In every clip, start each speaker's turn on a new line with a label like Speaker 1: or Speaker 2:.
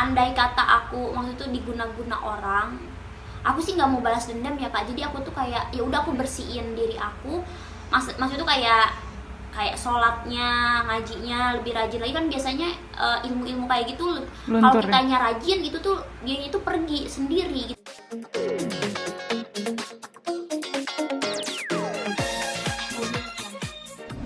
Speaker 1: andai kata aku waktu itu diguna-guna orang, aku sih nggak mau balas dendam ya Kak. Jadi aku tuh kayak ya udah aku bersihin diri aku. Maksud tuh kayak sholatnya, ngajinya lebih rajin lagi kan. Biasanya ilmu-ilmu kayak gitu kalau
Speaker 2: Luntur ya.
Speaker 1: kitanya rajin itu tuh dia itu pergi sendiri gitu.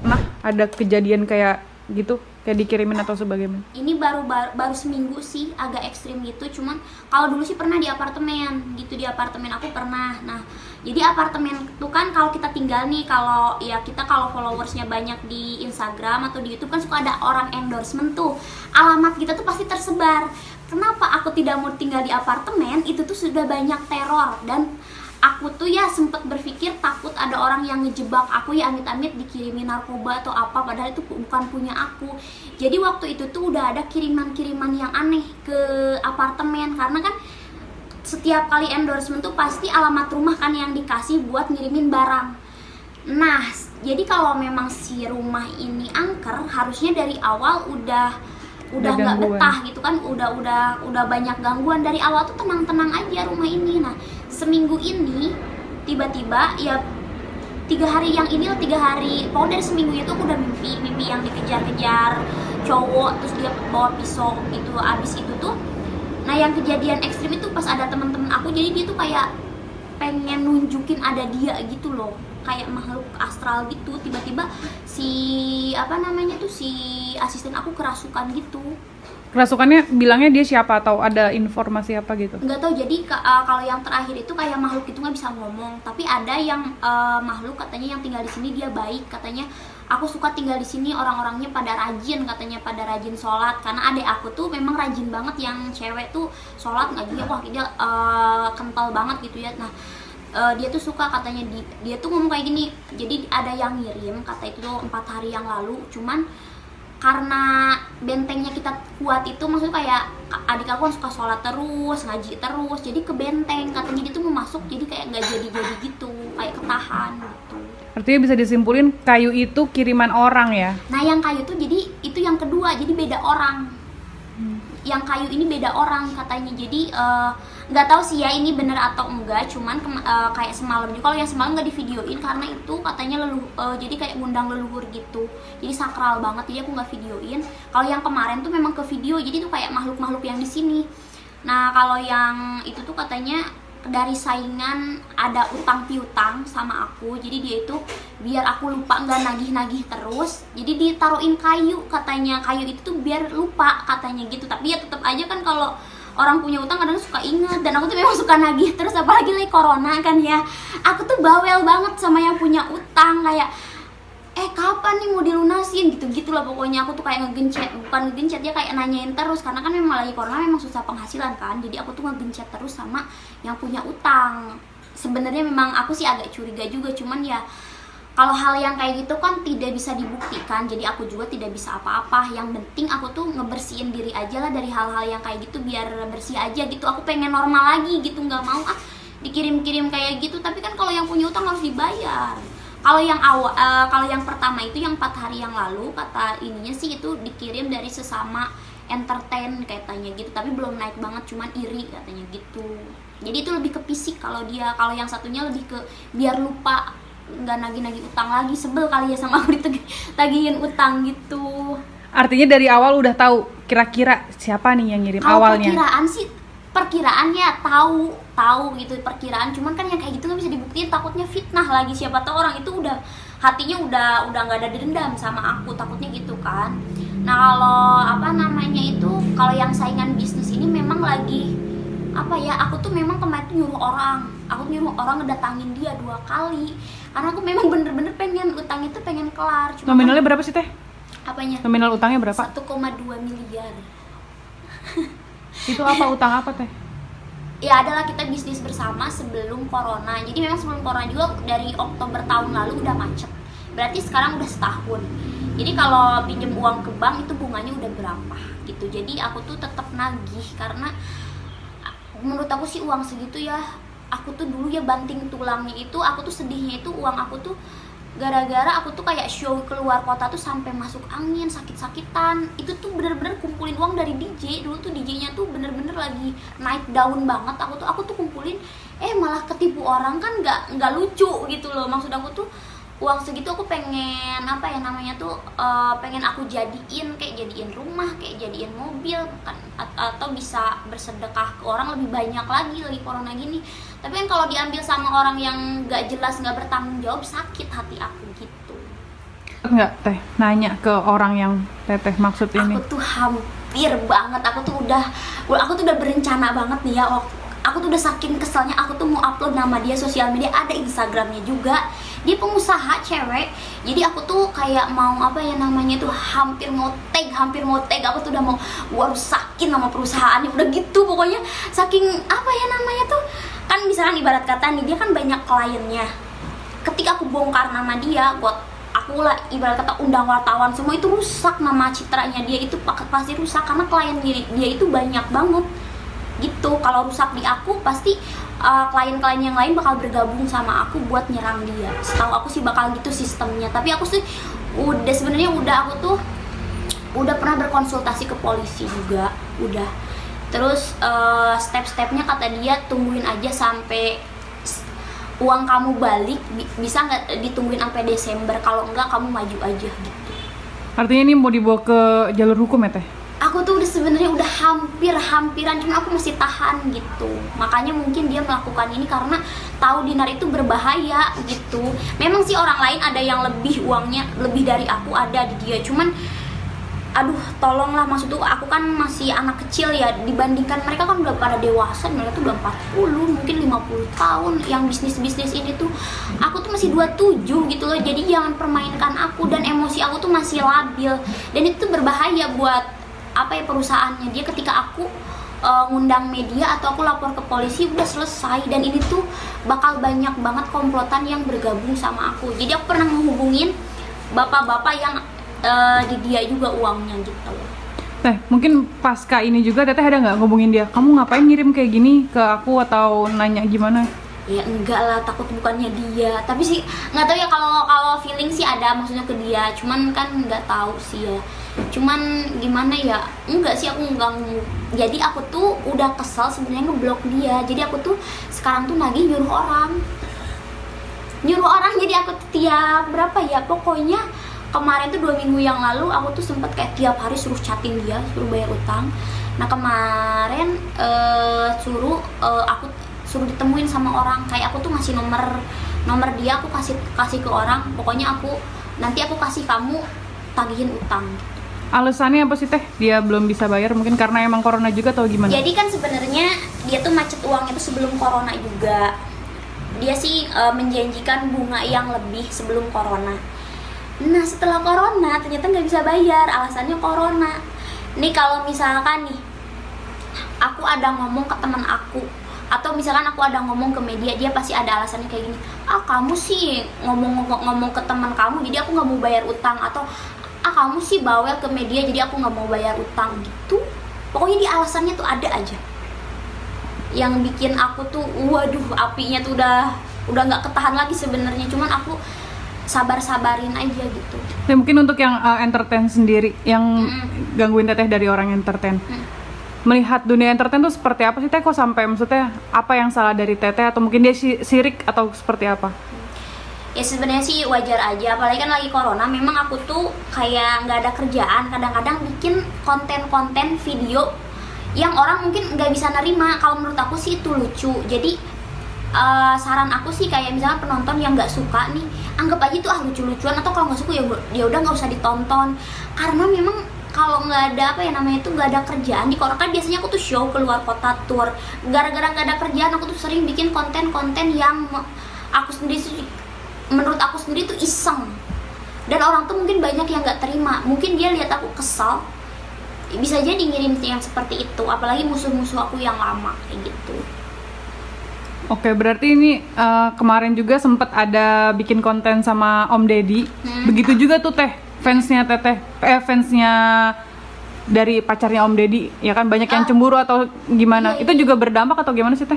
Speaker 2: Nah, ada kejadian kayak gitu, kayak dikirimin atau sebagainya?
Speaker 1: Ini baru seminggu sih, agak ekstrim gitu. Cuman kalau dulu sih pernah di apartemen gitu, di apartemen aku pernah. Nah jadi apartemen itu kan kalau kita tinggal nih, kalau ya kita kalau followersnya banyak di Instagram atau di YouTube kan suka ada orang endorsement tuh, alamat kita tuh pasti tersebar. Kenapa aku tidak mau tinggal di apartemen itu tuh sudah banyak teror. Dan aku tuh ya sempet berpikir takut ada orang yang ngejebak aku ya, amit-amit dikirimin narkoba atau apa, padahal itu bukan punya aku. Jadi waktu itu tuh udah ada kiriman-kiriman yang aneh ke apartemen, karena kan setiap kali endorsement tuh pasti alamat rumah kan yang dikasih buat ngirimin barang. Nah jadi kalau memang si rumah ini angker, harusnya dari awal udah nggak
Speaker 2: gangguan.
Speaker 1: betah gitu kan, udah banyak gangguan. Dari awal tuh tenang-tenang aja rumah ini. Nah seminggu ini tiba-tiba ya 3 hari yang ini, 3 hari pokoknya dari seminggu itu aku udah mimpi yang dikejar-kejar cowok terus dia bawa pisau gitu. Abis itu tuh, nah yang kejadian ekstrim itu pas ada teman-teman aku, jadi dia tuh kayak pengen nunjukin ada dia gitu loh, kayak makhluk astral gitu. Tiba-tiba si apa namanya tuh, si asisten aku kerasukan gitu.
Speaker 2: Kerasukannya bilangnya dia siapa atau ada informasi apa gitu?
Speaker 1: Nggak tahu. Jadi kalau yang terakhir itu kayak makhluk itu nggak bisa ngomong, tapi ada yang makhluk katanya yang tinggal di sini dia baik katanya. Aku suka tinggal di sini, orang-orangnya pada rajin katanya, pada rajin sholat. Karena adek aku tuh memang rajin banget, yang cewek tuh sholat ngajinya wah dia kental banget gitu ya. Nah dia tuh suka katanya, dia tuh ngomong kayak gini. Jadi ada yang ngirim kata itu tuh 4 hari yang lalu, cuman karena bentengnya kita kuat itu, maksudnya kayak adik aku kan suka sholat terus, ngaji terus, jadi ke benteng katanya dia tuh mau masuk, jadi kayak nggak jadi gitu, kayak ketahan gitu.
Speaker 2: Artinya bisa disimpulin kayu itu kiriman orang ya?
Speaker 1: Nah yang kayu tuh jadi itu yang kedua, jadi beda orang. Yang kayu ini beda orang katanya. Jadi nggak tahu sih ya ini bener atau enggak, cuman kayak semalam juga. Kalau yang semalam nggak divideoin karena itu katanya jadi kayak ngundang leluhur gitu, jadi sakral banget, jadi aku nggak videoin. Kalau yang kemarin tuh memang ke video, jadi tuh kayak makhluk-makhluk yang di sini. Nah kalau yang itu tuh katanya dari saingan, ada utang piutang sama aku, jadi dia itu biar aku lupa nggak nagih-nagih terus, jadi ditaruhin kayu katanya. Kayu itu tuh biar lupa katanya gitu. Tapi ya tetap aja kan kalau orang punya utang kadang suka inget, dan aku tuh memang suka nagih terus, apalagi lagi corona kan ya. Aku tuh bawel banget sama yang punya utang, kayak kapan nih mau dilunasin gitu-gitu lah pokoknya. Aku tuh kayak ngegencet, bukan ngegencet ya, kayak nanyain terus, karena kan memang lagi corona, memang susah penghasilan kan. Jadi aku tuh ngegencet terus sama yang punya utang. Sebenarnya memang aku sih agak curiga juga, cuman ya kalau hal yang kayak gitu kan tidak bisa dibuktikan, jadi aku juga tidak bisa apa-apa. Yang penting aku tuh ngebersihin diri aja lah dari hal-hal yang kayak gitu, biar bersih aja gitu. Aku pengen normal lagi gitu, nggak mau dikirim-kirim kayak gitu. Tapi kan kalau yang punya utang harus dibayar. Kalau yang kalau yang pertama itu yang 4 hari yang lalu, kata ininya sih itu dikirim dari sesama entertain katanya gitu, tapi belum naik banget, cuman iri katanya gitu. Jadi itu lebih ke fisik kalau dia. Kalau yang satunya lebih ke biar lupa, nggak nagih-nagih utang lagi. Sebel kali ya sama aku ditagihin utang gitu.
Speaker 2: Artinya dari awal udah tahu kira-kira siapa nih yang ngirim
Speaker 1: Kalau
Speaker 2: awalnya?
Speaker 1: perkiraan sih, perkiraannya tahu gitu perkiraan, cuman kan yang kayak gitu nggak bisa dibuktiin, takutnya fitnah lagi. Siapa tahu orang itu udah hatinya udah nggak ada dendam sama aku, takutnya gitu kan. Nah kalau apa namanya itu, kalau yang saingan bisnis ini memang lagi apa ya, aku tuh memang kemarin tuh nyuruh orang ngedatangin dia 2 kali, karena aku memang bener-bener pengen utang itu pengen kelar. Cuma
Speaker 2: Nominalnya
Speaker 1: kan,
Speaker 2: berapa sih teh?
Speaker 1: apanya,
Speaker 2: Nominal utangnya berapa?
Speaker 1: 1,2 miliar.
Speaker 2: Itu apa, utang apa teh?
Speaker 1: Ya adalah kita bisnis bersama sebelum corona. Jadi memang sebelum corona juga, dari Oktober tahun lalu udah macet. Berarti sekarang udah setahun. Jadi kalau pinjem uang ke bank itu bunganya udah berapa gitu. Jadi aku tuh tetap nagih, karena menurut aku sih uang segitu ya, aku tuh dulu ya banting tulangnya itu, aku tuh sedihnya itu uang aku tuh gara-gara aku tuh kayak show keluar kota tuh sampai masuk angin, sakit-sakitan. Itu tuh bener-bener kumpulin uang dari DJ. Dulu tuh DJ-nya tuh bener-bener lagi naik daun banget. Aku tuh kumpulin, malah ketipu orang kan, nggak lucu gitu loh. Maksud aku tuh uang segitu aku pengen apa ya namanya tuh, pengen aku jadiin, kayak jadiin rumah, kayak jadiin mobil kan, atau bisa bersedekah ke orang lebih banyak lagi corona gini. Tapi kan kalau diambil sama orang yang nggak jelas, nggak bertanggung jawab, sakit hati aku gitu.
Speaker 2: Nggak teh nanya ke orang yang teteh maksud ini?
Speaker 1: Aku tuh hampir banget, aku tuh udah berencana banget nih ya. Aku tuh udah saking keselnya, aku tuh mau upload nama dia sosial media, ada Instagramnya juga. Dia pengusaha cewek, jadi aku tuh kayak mau apa ya namanya tuh, hampir mau tag. Aku tuh udah mau rusakin nama perusahaannya, udah gitu pokoknya. Saking apa ya namanya tuh, kan misalkan ibarat kata nih, dia kan banyak kliennya. Ketika aku bongkar nama dia, aku lah ibarat kata undang wartawan semua, itu rusak nama citranya dia, itu pasti rusak karena klien dia itu banyak banget gitu. Kalau rusak di aku, pasti klien-klien yang lain bakal bergabung sama aku buat nyerang dia. Setahu aku sih bakal gitu sistemnya. Tapi aku sih aku tuh udah pernah berkonsultasi ke polisi juga, udah. Terus step-stepnya kata dia, tungguin aja sampai uang kamu balik, bisa nggak ditungguin sampai Desember, kalau enggak kamu maju aja gitu.
Speaker 2: Artinya ini mau dibawa ke jalur hukum ya teh?
Speaker 1: Aku tuh sebenarnya udah hampiran, cuma aku masih tahan gitu. Makanya mungkin dia melakukan ini karena tahu dinar itu berbahaya gitu. Memang sih orang lain ada yang lebih uangnya, lebih dari aku ada di dia. Cuman aduh tolonglah, maksud tuh aku kan masih anak kecil ya, dibandingkan mereka kan udah pada dewasa, mereka tuh udah 40, mungkin 50 tahun yang bisnis-bisnis ini tuh. Aku tuh masih 27 gitu loh. Jadi jangan permainkan aku, dan emosi aku tuh masih labil. Dan itu tuh berbahaya buat apa ya perusahaannya dia. Ketika aku ngundang media atau aku lapor ke polisi, udah selesai. Dan ini tuh bakal banyak banget komplotan yang bergabung sama aku. Jadi aku pernah menghubungin bapak-bapak yang di dia juga uangnya gitu.
Speaker 2: Teh, mungkin pasca ini juga teteh ada nggak ngubungin dia? Kamu ngapain ngirim kayak gini ke aku, atau nanya gimana?
Speaker 1: Ya enggak lah, takut bukannya dia. Tapi sih nggak tahu ya, kalau feeling sih ada maksudnya ke dia. Cuman kan nggak tahu sih ya. Cuman gimana ya, enggak sih, aku enggak. Jadi aku tuh udah kesel sebenarnya ngeblok dia. Jadi aku tuh sekarang tuh lagi nyuruh orang. Jadi aku tuh tiap berapa ya, pokoknya kemarin tuh 2 minggu yang lalu aku tuh sempet kayak tiap hari suruh chatin dia, suruh bayar utang. Nah kemarin aku suruh ditemuin sama orang, kayak aku tuh ngasih nomor dia, aku kasih ke orang, pokoknya nanti aku kasih kamu tagihin utang.
Speaker 2: Alasannya apa sih teh? Dia belum bisa bayar, mungkin karena emang corona juga atau gimana?
Speaker 1: Jadi kan sebenarnya dia tuh macet uangnya tuh sebelum corona juga. Dia sih menjanjikan bunga yang lebih sebelum corona. Nah setelah corona ternyata nggak bisa bayar, alasannya corona. Nih kalau misalkan nih aku ada ngomong ke teman aku, atau misalkan aku ada ngomong ke media, dia pasti ada alasannya kayak gini. Kamu sih ngomong ke teman kamu, jadi aku nggak mau bayar utang. Atau kamu sih bawel ke media, jadi aku nggak mau bayar utang gitu. Pokoknya di alasannya tuh ada aja yang bikin aku tuh waduh, apinya tuh udah nggak ketahan lagi sebenarnya. Cuman aku sabarin aja gitu.
Speaker 2: Ya, mungkin untuk yang entertain sendiri, yang gangguin teteh dari orang entertain, melihat dunia entertain tuh seperti apa sih teh? Kok sampai, maksudnya apa yang salah dari teteh, atau mungkin dia sirik atau seperti apa?
Speaker 1: Ya sebenarnya sih wajar aja, apalagi kan lagi corona. Memang aku tuh kayak nggak ada kerjaan, kadang-kadang bikin konten-konten video yang orang mungkin nggak bisa nerima. Kalau menurut aku sih itu lucu. Jadi saran aku sih kayak misalnya penonton yang nggak suka nih, anggap aja itu lucu-lucuan, atau kalau nggak suka ya udah nggak usah ditonton. Karena memang kalau nggak ada apa ya namanya itu, nggak ada kerjaan di corona kan, biasanya aku tuh show keluar kota tour. Gara-gara nggak ada kerjaan, aku tuh sering bikin konten-konten yang menurut aku sendiri tuh iseng, dan orang tuh mungkin banyak yang nggak terima. Mungkin dia lihat aku kesal, bisa jadi ngirim yang seperti itu, apalagi musuh-musuh aku yang lama kayak gitu.
Speaker 2: Oke, berarti ini kemarin juga sempat ada bikin konten sama Om Deddy. Begitu juga tuh teh, fansnya teteh, fansnya dari pacarnya Om Deddy, ya kan banyak yang cemburu atau gimana?
Speaker 1: Iya.
Speaker 2: Itu juga berdampak atau gimana sih teh?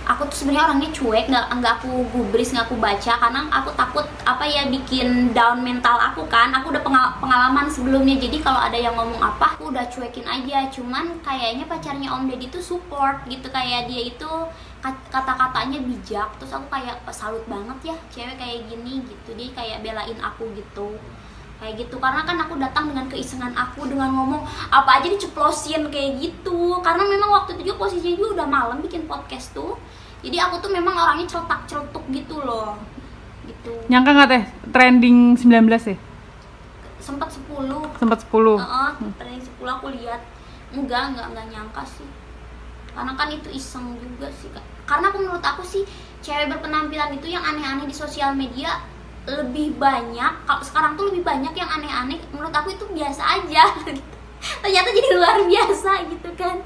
Speaker 1: Aku aku tuh sebenarnya orangnya cuek, nggak aku gubris, nggak aku baca karena aku takut apa ya bikin down mental aku kan. Aku udah pengalaman sebelumnya, jadi kalau ada yang ngomong apa aku udah cuekin aja. Cuman kayaknya pacarnya Om Deddy tuh support gitu, kayak dia itu kata-katanya bijak, terus aku kayak salut banget ya cewek kayak gini gitu. Dia kayak belain aku gitu kayak gitu, karena kan aku datang dengan keisengan aku, dengan ngomong apa aja diceplosin kayak gitu, karena memang waktu itu juga posisinya juga udah malam bikin podcast tuh, jadi aku tuh memang orangnya celetuk gitu loh gitu.
Speaker 2: Nyangka nggak teh trending 19 ya?
Speaker 1: Sempat 10. Trending 10 aku lihat. Enggak nyangka sih, karena kan itu iseng juga sih Kak. Karena menurut aku sih cewek berpenampilan itu yang aneh-aneh di sosial media lebih banyak. Kalau sekarang tuh lebih banyak yang aneh-aneh, menurut aku itu biasa aja gitu. Ternyata jadi luar biasa gitu kan.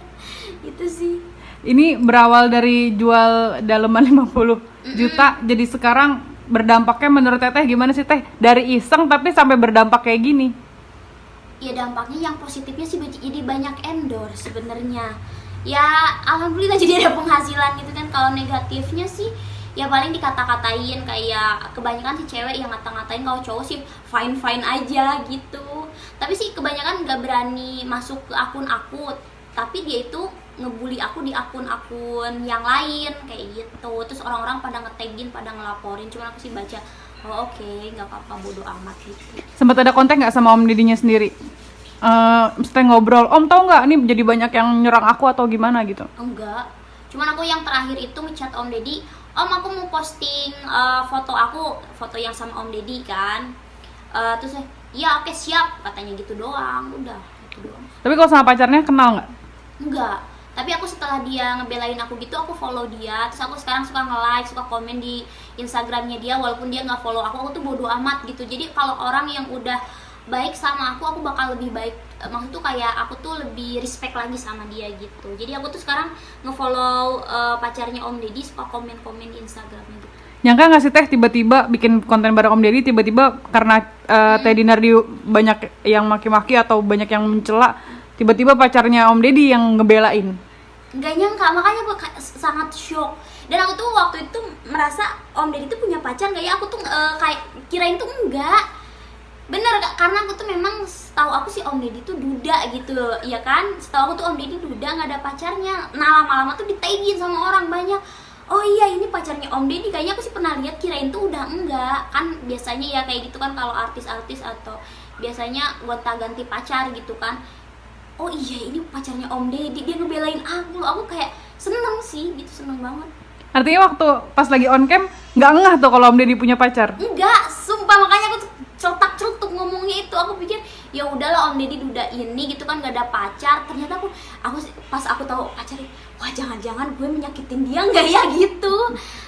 Speaker 1: Itu sih.
Speaker 2: Ini berawal dari jual daleman 50 juta, jadi sekarang berdampaknya menurut Teteh gimana sih Teh? Dari iseng tapi sampai berdampak kayak gini.
Speaker 1: Ya dampaknya yang positifnya sih jadi banyak endorse sebenarnya. Ya alhamdulillah jadi ada penghasilan gitu kan. Kalau negatifnya sih ya paling dikata-katain, kayak kebanyakan sih cewek yang ngata-ngatain, kalau cowok sih fine aja gitu. Tapi sih kebanyakan nggak berani masuk ke akun aku, tapi dia itu ngebully aku di akun-akun yang lain kayak gitu. Terus orang-orang pada nge-tagin, pada ngelaporin, cuman aku sih baca oh oke, nggak apa-apa, bodo amat gitu.
Speaker 2: Sempat ada kontak nggak sama Om Deddy-nya sendiri? Mesti ngobrol, Om tahu nggak nih jadi banyak yang nyerang aku atau gimana gitu?
Speaker 1: Enggak, cuman aku yang terakhir itu ngechat Om Deddy, Om aku mau posting foto yang sama Om Deddy kan. Terus ya oke siap katanya gitu doang, udah gitu doang.
Speaker 2: Tapi kalau sama pacarnya kenal nggak?
Speaker 1: Enggak, tapi aku setelah dia ngebelain aku gitu, aku follow dia. Terus aku sekarang suka nge-like, suka komen di Instagramnya dia, walaupun dia nggak follow aku tuh bodo amat gitu. Jadi kalau orang yang udah baik sama aku bakal lebih baik. Maksud tuh kayak aku tuh lebih respect lagi sama dia gitu. Jadi aku tuh sekarang nge-follow pacarnya Om Deddy, suka komen-komen di Instagramnya gitu.
Speaker 2: Nyangka nggak sih Teh tiba-tiba bikin konten bareng Om Deddy, tiba-tiba karena Teh Dinar banyak yang maki-maki atau banyak yang mencela, tiba-tiba pacarnya Om Deddy yang ngebelain?
Speaker 1: Nggak nyangka, makanya aku sangat shock. Dan aku tuh waktu itu merasa Om Deddy tuh punya pacar nggak ya? Aku tuh kayak kirain tuh enggak. Bener Kak, karena aku tuh memang setahu aku sih Om Deddy tuh duda gitu ya kan. Setahu aku tuh Om Deddy duda, nggak ada pacarnya. Nah lama-lama tuh ditagin sama orang banyak, oh iya ini pacarnya Om Deddy. Kayaknya aku sih pernah lihat, kirain tuh udah enggak. Kan biasanya ya kayak gitu kan kalau artis-artis atau biasanya gonta-ganti pacar gitu kan. Oh iya ini pacarnya Om Deddy, dia ngebelain aku. Aku kayak seneng sih gitu, seneng banget.
Speaker 2: Artinya waktu pas lagi on cam nggak ngeh tuh kalau Om Deddy punya pacar?
Speaker 1: Enggak, sumpah, makanya aku tuh celutuk ngomongnya itu. Aku pikir ya udahlah Om Deddy duda ini gitu kan, gak ada pacar. Ternyata aku pas aku tahu pacarnya, wah jangan-jangan gue menyakitin dia nggak ya gitu.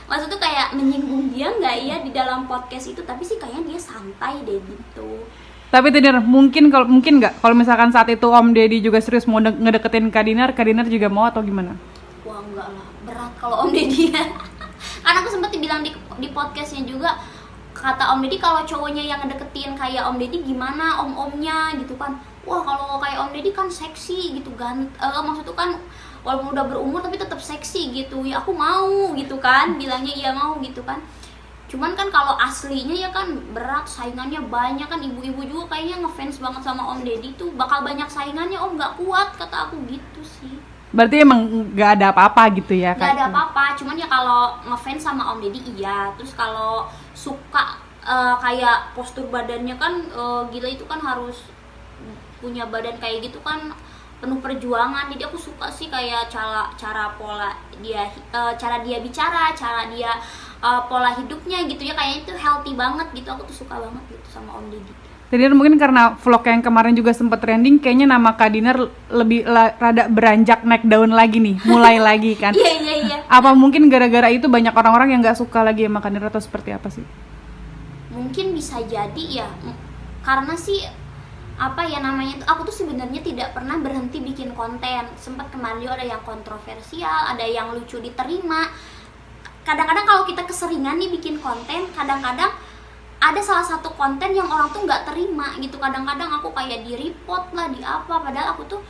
Speaker 1: Maksudnya kayak menyinggung dia nggak ya di dalam podcast itu. Tapi sih kayaknya dia santai deh gitu.
Speaker 2: Tapi Dinar, mungkin nggak kalau misalkan saat itu Om Deddy juga serius mau ngedeketin Kak Dinar juga mau atau gimana?
Speaker 1: Wah enggak lah, berat kalau Om Deddy. Karena aku sempat dibilang di podcastnya juga, kata Om Deddy kalau cowoknya yang ngedeketin kayak Om Deddy gimana om-omnya gitu kan. Wah kalau kayak Om Deddy kan seksi gitu kan, maksudnya kan walaupun udah berumur tapi tetap seksi gitu. Ya aku mau gitu kan, bilangnya iya mau gitu kan. Cuman kan kalau aslinya ya kan berat, saingannya banyak kan. Ibu-ibu juga kayaknya ngefans banget sama Om Deddy tuh, bakal banyak saingannya Om, nggak kuat kata aku gitu sih.
Speaker 2: Berarti emang nggak ada apa-apa gitu ya?
Speaker 1: Nggak ada apa-apa, cuman ya kalau ngefans sama Om Deddy iya. Terus kalau suka kayak postur badannya kan gila, itu kan harus punya badan kayak gitu kan, penuh perjuangan. Jadi aku suka sih kayak cara pola dia, cara dia bicara, cara dia pola hidupnya gitu ya, kayaknya itu healthy banget gitu. Aku tuh suka banget gitu sama Om Deddy.
Speaker 2: Jadi mungkin karena vlog yang kemarin juga sempat trending, kayaknya nama Kak Dinar lebih rada beranjak naik daun lagi nih, mulai lagi kan?
Speaker 1: Iya.
Speaker 2: Apa mungkin gara-gara itu banyak orang-orang yang nggak suka lagi sama Kak Dinar atau seperti apa sih?
Speaker 1: Mungkin bisa jadi ya, karena sih apa ya namanya, aku tuh sebenarnya tidak pernah berhenti bikin konten. Sempat kemarin juga ada yang kontroversial, ada yang lucu diterima. Kadang-kadang kalau kita keseringan nih bikin konten, kadang-kadang ada salah satu konten yang orang tuh nggak terima gitu. Kadang-kadang aku kayak di report lah, di apa, padahal aku tuh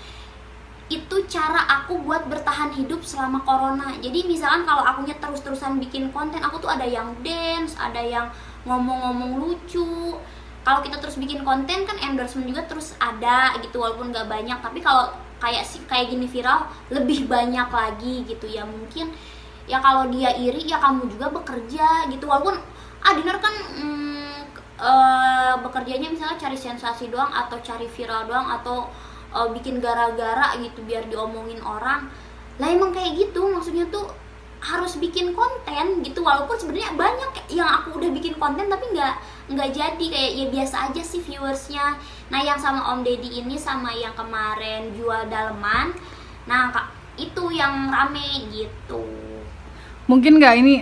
Speaker 1: itu cara aku buat bertahan hidup selama corona. Jadi misalkan kalau akunya terus-terusan bikin konten, aku tuh ada yang dance, ada yang ngomong-ngomong lucu. Kalau kita terus bikin konten kan endorsement juga terus ada gitu, walaupun nggak banyak. Tapi kalau kayak gini viral lebih banyak lagi gitu ya. Mungkin ya kalau dia iri ya kamu juga bekerja gitu, walaupun Dinar kan bekerjanya misalnya cari sensasi doang atau cari viral doang atau bikin gara-gara gitu biar diomongin orang. Lah emang kayak gitu, maksudnya tuh harus bikin konten gitu, walaupun sebenarnya banyak yang aku udah bikin konten tapi nggak jadi, kayak ya biasa aja sih viewersnya. Nah yang sama Om Deddy ini sama yang kemarin jual daleman, nah itu yang rame gitu.
Speaker 2: Mungkin nggak ini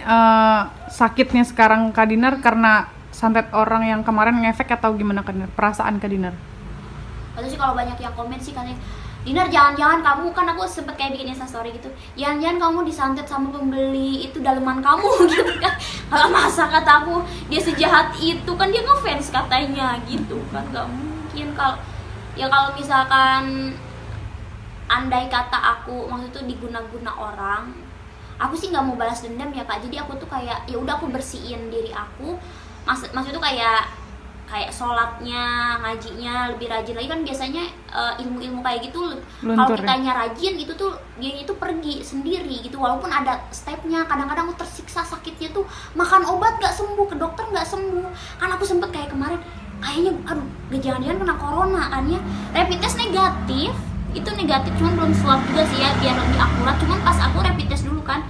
Speaker 2: sakitnya sekarang Kak Dinar karena santet orang yang kemarin ngefek atau gimana Kak Dinar? Perasaan Kak Dinar?
Speaker 1: Atau sih kalau banyak yang komen sih katanya, Dinar jangan-jangan kamu, kan aku sempet kayak bikin instastory gitu, jangan-jangan kamu disantet sama pembeli itu daleman kamu gitu kan. Kalau masa kata aku dia sejahat itu, kan dia ngefans katanya gitu kan, gak mungkin. Kalau misalkan andai kata aku maksud itu diguna-guna orang, aku sih nggak mau balas dendam ya Kak. Jadi aku tuh kayak ya udah aku bersihin diri aku, maksud itu kayak sholatnya, ngajinya lebih rajin lagi. Kan biasanya ilmu-ilmu kayak gitu kalau kitanya rajin itu tuh dia itu pergi sendiri gitu, walaupun ada stepnya. Kadang-kadang aku tersiksa sakitnya tuh makan obat gak sembuh, ke dokter gak sembuh. Kan aku sempet kayak kemarin kayaknya aduh jangan-jangan kena corona kan ya, rapid test negatif, itu negatif, cuman belum swab juga sih ya biar lebih akurat. Cuman pas aku rapid test dulu kan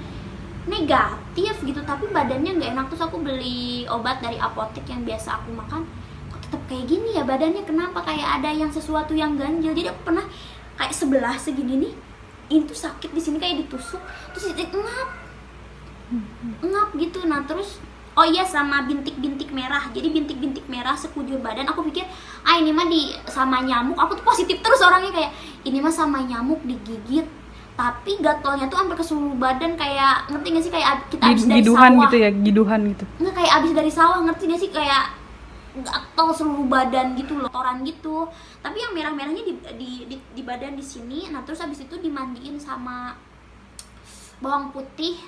Speaker 1: negatif gitu, tapi badannya nggak enak. Terus aku beli obat dari apotek yang biasa aku makan, tetap kayak gini ya badannya, kenapa kayak ada yang sesuatu yang ganjil. Jadi aku pernah kayak sebelah segini nih, ini tuh sakit di sini kayak ditusuk, terus ngap gitu. Nah terus oh iya sama bintik-bintik merah, jadi bintik-bintik merah sekujur badan. Aku pikir ini mah sama nyamuk. Aku tuh positif terus orangnya, kayak ini mah sama nyamuk digigit, tapi gatalnya tuh sampai ke seluruh badan, kayak ngerti gak sih, kayak kita abis dari
Speaker 2: giduhan
Speaker 1: sawah
Speaker 2: gitu ya, giduhan gitu.
Speaker 1: Nggak, kayak abis dari sawah, ngerti gak sih, kayak gatal seluruh badan gitu loh, kotoran gitu. Tapi yang merah-merahnya di badan di sini. Nah terus abis itu dimandiin sama bawang putih,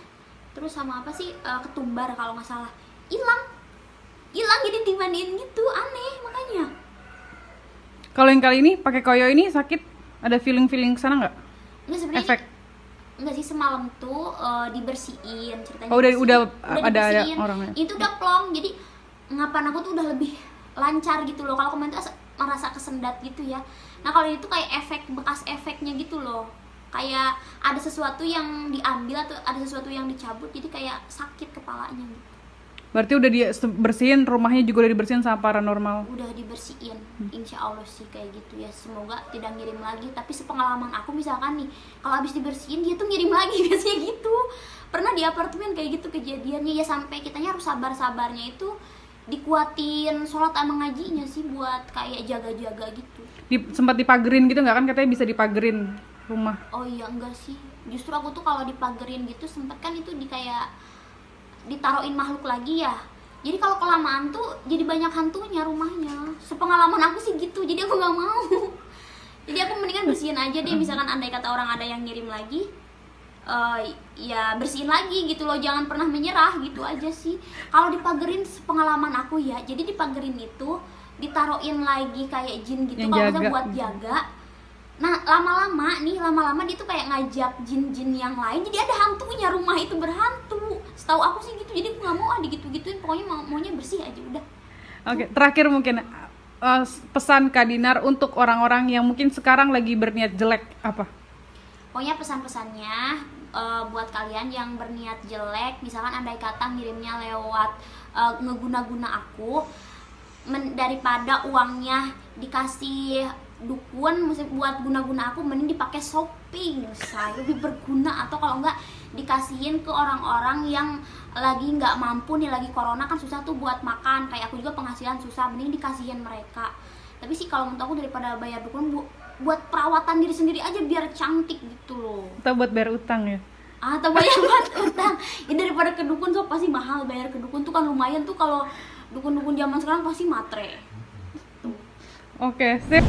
Speaker 1: terus sama apa sih ketumbar kalau nggak salah, hilang jadi dimandiin gitu, aneh makanya.
Speaker 2: Kalau yang kali ini pakai koyo ini sakit, ada feeling kesana nggak?
Speaker 1: Nggak sebenarnya
Speaker 2: Efek?
Speaker 1: Nggak sih, semalam tuh dibersihin ceritanya.
Speaker 2: Oh udah ada
Speaker 1: dibersihin.
Speaker 2: orangnya.
Speaker 1: Itu udah plong, jadi ngapain aku tuh udah lebih lancar gitu loh. Kalau kemarin tuh merasa kesendat gitu ya. Nah kalau itu kayak bekas efeknya gitu loh, kayak ada sesuatu yang diambil atau ada sesuatu yang dicabut, jadi kayak sakit kepalanya gitu.
Speaker 2: Berarti udah bersihin, rumahnya juga udah dibersihin sama paranormal?
Speaker 1: Udah dibersihin, insya Allah sih kayak gitu ya. Semoga tidak ngirim lagi. Tapi sepengalaman aku misalkan nih, kalau habis dibersihin dia tuh ngirim lagi biasanya gitu. Pernah di apartemen kayak gitu kejadiannya ya, sampai kitanya harus sabarnya itu dikuatin sholat sama ngajinya sih, buat kayak jaga-jaga gitu.
Speaker 2: Sempat dipagerin gitu nggak, kan katanya bisa dipagerin rumah?
Speaker 1: Oh iya enggak sih, justru aku tuh kalau dipagerin gitu sempet kan itu kayak ditaruhin makhluk lagi ya. Jadi kalau kelamaan tuh jadi banyak hantunya rumahnya. Sepengalaman aku sih gitu, jadi aku nggak mau. Jadi aku mendingan bersihin aja deh. Misalkan andai kata orang ada yang ngirim lagi, ya bersihin lagi gitu loh, jangan pernah menyerah gitu aja sih. Kalau dipagerin sepengalaman aku ya, jadi dipagerin itu ditaruhin lagi kayak jin gitu kalau misalnya buat jaga. Nah lama-lama dia tuh kayak ngajak jin-jin yang lain, jadi ada hantunya, rumah itu berhantu. Setahu aku sih gitu, jadi aku nggak mau digitu-gituin, pokoknya maunya bersih aja udah.
Speaker 2: Oke, terakhir mungkin pesan Kak Dinar untuk orang-orang yang mungkin sekarang lagi berniat jelek apa?
Speaker 1: Pokoknya pesan-pesannya buat kalian yang berniat jelek, misalkan andai kata ngirimnya lewat ngeguna-guna aku, daripada uangnya dikasih dukun buat guna-guna aku, mending dipakai shopping, saya lebih berguna. Atau kalau enggak dikasihin ke orang-orang yang lagi nggak mampu nih, lagi corona kan susah tuh buat makan, kayak aku juga penghasilan susah, mending dikasihin mereka. Tapi sih kalau menurut aku daripada bayar dukun, buat perawatan diri sendiri aja biar cantik gitu loh.
Speaker 2: Atau buat bayar utang ya?
Speaker 1: Atau bayar buat utang ya, daripada ke dukun so pasti mahal. Bayar ke dukun tuh kan lumayan tuh, kalau dukun-dukun zaman sekarang pasti matre.
Speaker 2: Oke, sip.